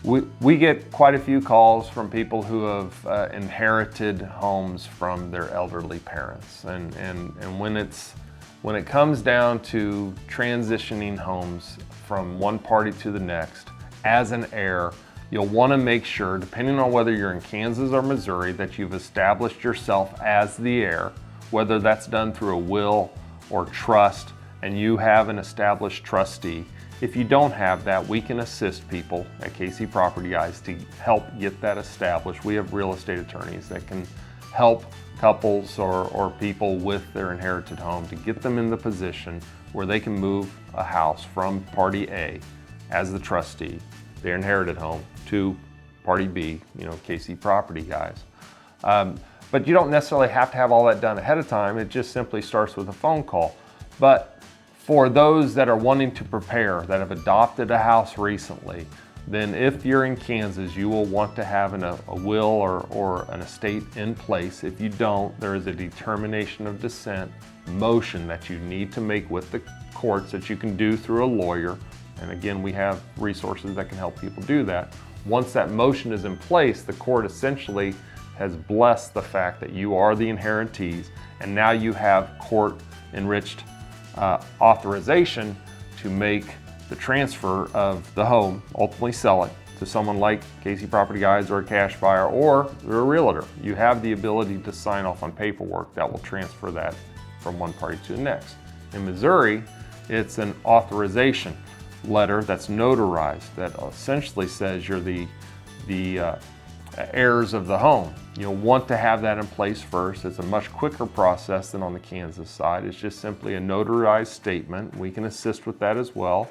We get quite a few calls from people who have inherited homes from their elderly parents. And when it comes down to transitioning homes from one party to the next, as an heir, you'll want to make sure, depending on whether you're in Kansas or Missouri, that you've established yourself as the heir, whether that's done through a will or trust, and you have an established trustee. If you don't have that, we can assist people at KC Property Guys to help get that established. We have real estate attorneys that can help couples or people with their inherited home to get them in the position where they can move a house from party A as the trustee, their inherited home, to party B, KC Property Guys. But you don't necessarily have to have all that done ahead of time. It just simply starts with a phone call. But for those that are wanting to prepare, that have adopted a house recently, then if you're in Kansas, you will want to have a will or an estate in place. If you don't, there is a determination of descent motion that you need to make with the courts that you can do through a lawyer. And again, we have resources that can help people do that. Once that motion is in place, the court essentially has blessed the fact that you are the inheritees, and now you have court-enriched authorization to make the transfer of the home, ultimately sell it to someone like KC Property Guys or a cash buyer or a realtor. You have the ability to sign off on paperwork that will transfer that from one party to the next. In Missouri, it's an authorization letter that's notarized that essentially says you're the heirs of the home. You'll want to have that in place first. It's a much quicker process than on the Kansas side. It's just simply a notarized statement. We can assist with that as well.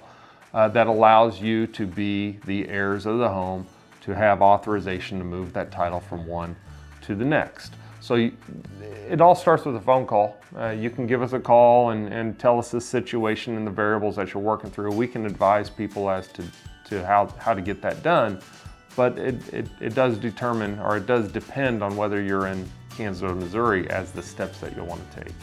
That allows you to be the heirs of the home, to have authorization to move that title from one to the next. So it all starts with a phone call. You can give us a call and tell us the situation and the variables that you're working through. We can advise people as to how to get that done. But it does determine, or it does depend on whether you're in Kansas or Missouri as the steps that you'll want to take.